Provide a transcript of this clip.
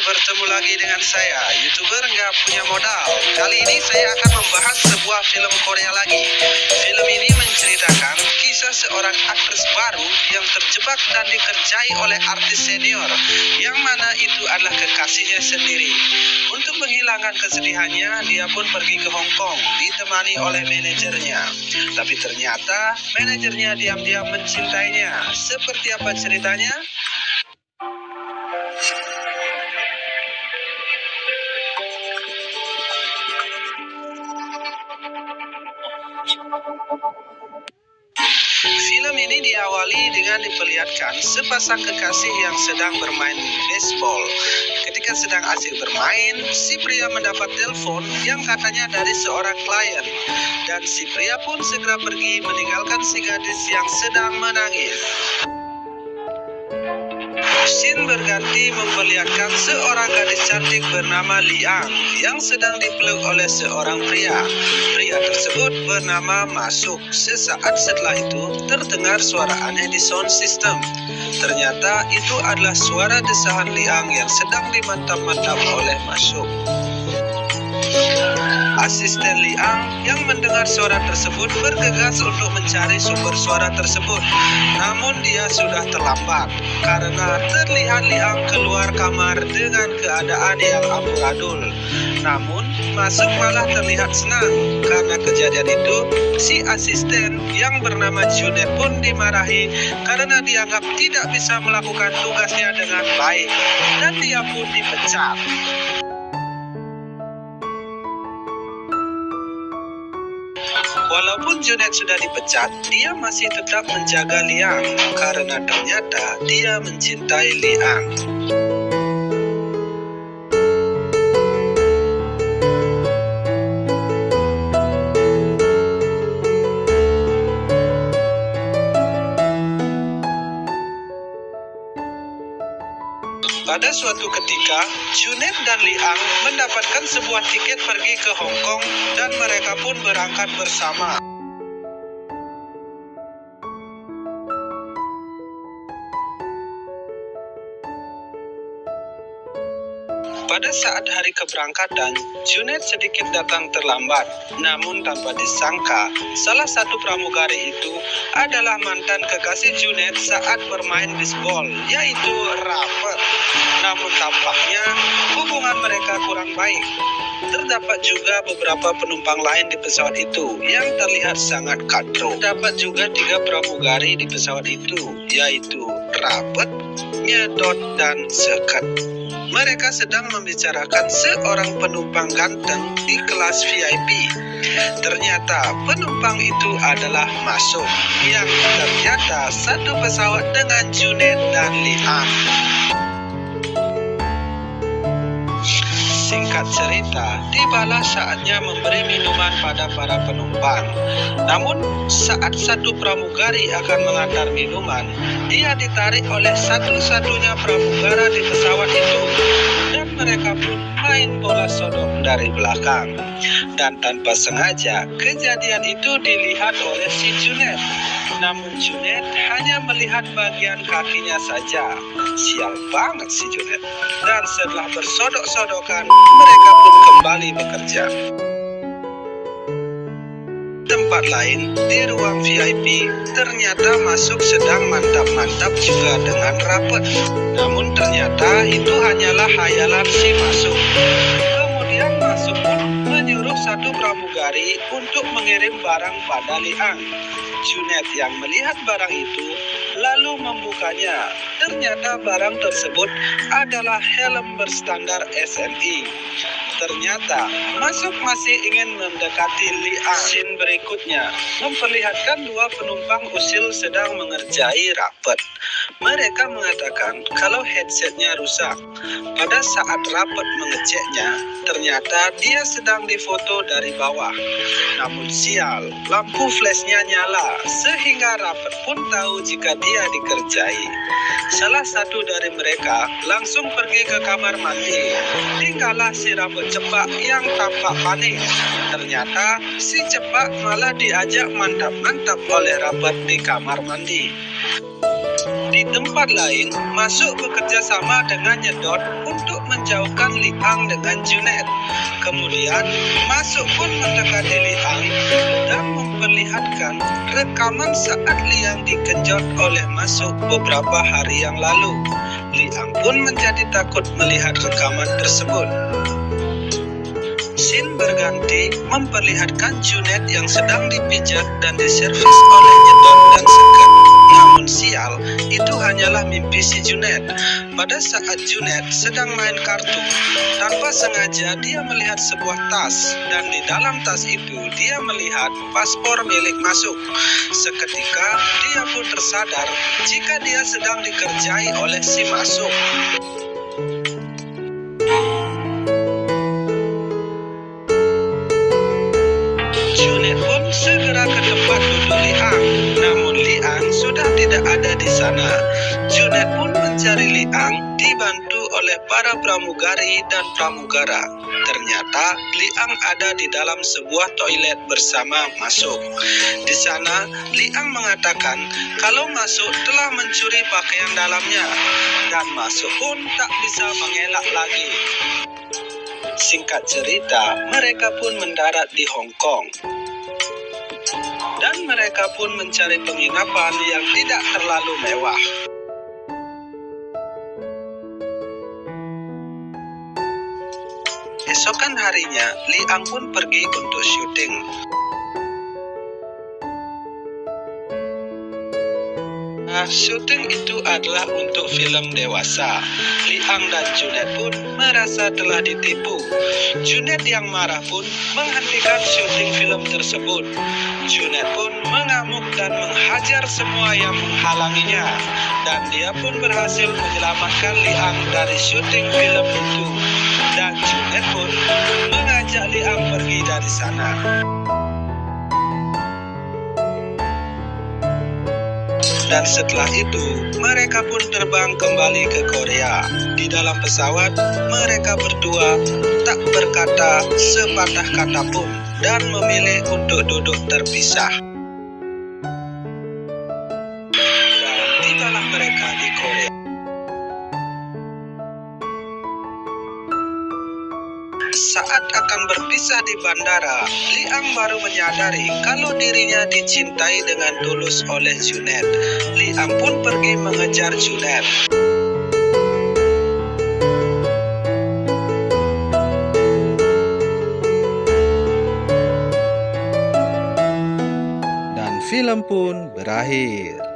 bertemu lagi dengan saya, YouTuber nggak punya modal. Kali ini saya akan membahas sebuah film Korea lagi. Film ini menceritakan kisah seorang aktris baru yang terjebak dan dikerjai oleh artis senior, yang mana itu adalah kekasihnya sendiri. Untuk menghilangkan kesedihannya, dia pun pergi ke Hong Kong, ditemani oleh manajernya. Tapi ternyata manajernya diam-diam mencintainya. Seperti apa ceritanya? Film ini diawali dengan diperlihatkan sepasang kekasih yang sedang bermain baseball. Ketika sedang asik bermain, si pria mendapat telepon yang katanya dari seorang klien. Dan si pria pun segera pergi meninggalkan si gadis yang sedang menangis. Scene berganti memperlihatkan seorang gadis cantik bernama Liang yang sedang dipeluk oleh seorang pria. Pria tersebut bernama Masuk. Sesaat setelah itu terdengar suara aneh di sound system. Ternyata itu adalah suara desahan Liang yang sedang dimantap-mantap oleh Masuk. Asisten Liang yang mendengar suara tersebut bergegas untuk mencari sumber suara tersebut. Namun dia sudah terlambat karena terlihat Liang keluar kamar dengan keadaan yang amburadul. Namun Masuk malah terlihat senang. Karena kejadian itu, si asisten yang bernama Junet pun dimarahi karena dianggap tidak bisa melakukan tugasnya dengan baik, dan dia pun dipecat. Walaupun Junet sudah dipecat, dia masih tetap menjaga Liang karena ternyata dia mencintai Liang. Pada suatu ketika, Junet dan Liang mendapatkan sebuah tiket pergi ke Hong Kong dan mereka pun berangkat bersama. Pada saat hari keberangkatan, Junet sedikit datang terlambat. Namun tanpa disangka, salah satu pramugari itu adalah mantan kekasih Junet saat bermain bisbol, yaitu Robert. Namun tampaknya hubungan mereka kurang baik. Terdapat juga beberapa penumpang lain di pesawat itu yang terlihat sangat katro. Terdapat juga 3 pramugari di pesawat itu, yaitu Robert, Nyedot, dan Seket. Mereka sedang membicarakan seorang penumpang ganteng di kelas VIP. Ternyata penumpang itu adalah Masuk, yang ternyata satu pesawat dengan Junet dan Liang. Singkat cerita, tibalah saatnya memberi minuman pada para penumpang. Namun, saat satu pramugari akan mengantar minuman, dia ditarik oleh satu-satunya pramugara di pesawat itu. Dan mereka pun main bola sodok dari belakang. Dan tanpa sengaja, kejadian itu dilihat oleh si Junet. Namun Junet hanya melihat bagian kakinya saja. Sial banget si Junet. Dan setelah bersodok-sodokan, mereka pun kembali bekerja. Tempat lain, di ruang VIP, ternyata Masuk sedang mantap-mantap juga dengan Robert. Namun ternyata itu hanyalah hayalan si Masuk. Kemudian Masuk pun menyuruh satu pramugari untuk mengirim barang pada Liang. Junet yang melihat barang itu lalu membukanya. Ternyata barang tersebut adalah helm berstandar SNI. Ternyata Masuk masih ingin mendekati Liang. Scene berikutnya memperlihatkan 2 penumpang usil sedang mengerjai Robert. Mereka mengatakan kalau headsetnya rusak. Pada saat Robert mengeceknya, ternyata dia sedang difoto dari bawah. Namun sial, lampu flashnya nyala, sehingga Robert pun tahu jika dia dikerjai. Salah satu dari mereka langsung pergi ke kamar mandi. Tinggallah si Robert Cepak yang tampak panik. Ternyata si Cepak malah diajak mantap-mantap oleh Robert di kamar mandi. Di tempat lain, Masuk bekerja sama dengan Nyedot untuk menjauhkan Liang dengan Junet. Kemudian, Masuk pun mendekati Liang dan memperlihatkan rekaman saat Liang digenjot oleh Masuk beberapa hari yang lalu. Liang pun menjadi takut melihat rekaman tersebut. Scene berganti memperlihatkan Junet yang sedang dipijat dan diservis oleh Nyedot dan Seket. Namun sial, itu hanyalah mimpi si Junet. Pada saat Junet sedang main kartu, tanpa sengaja dia melihat sebuah tas, dan di dalam tas itu dia melihat paspor milik Masuk. Seketika dia pun tersadar jika dia sedang dikerjai oleh si Masuk. Junet pun segera ke tempat duduk Liang, namun Liang sudah tidak ada di sana. Junet pun mencari Liang dibantu oleh para pramugari dan pramugara. Ternyata Liang ada di dalam sebuah toilet bersama Masuk. Di sana Liang mengatakan kalau Masuk telah mencuri pakaian dalamnya, dan Masuk pun tak bisa mengelak lagi. Singkat cerita, mereka pun mendarat di Hong Kong. Dan mereka pun mencari penginapan yang tidak terlalu mewah. Esokan harinya, Liang pun pergi untuk syuting. Syuting itu adalah untuk film dewasa. Liang dan Junet pun merasa telah ditipu. Junet yang marah pun menghentikan syuting film tersebut. Junet pun mengamuk dan menghajar semua yang menghalanginya. Dan dia pun berhasil menyelamatkan Liang dari syuting film itu. Dan Junet pun mengajak Liang pergi dari sana. Dan setelah itu, mereka pun terbang kembali ke Korea. Di dalam pesawat, mereka berdua tak berkata sepatah kata pun dan memilih untuk duduk terpisah. Dan tibalah mereka di Korea. Saat akan berpisah di bandara, Liang baru menyadari kalau dirinya dicintai dengan tulus oleh Junet. Liang pun pergi mengejar Junet. Dan film pun berakhir.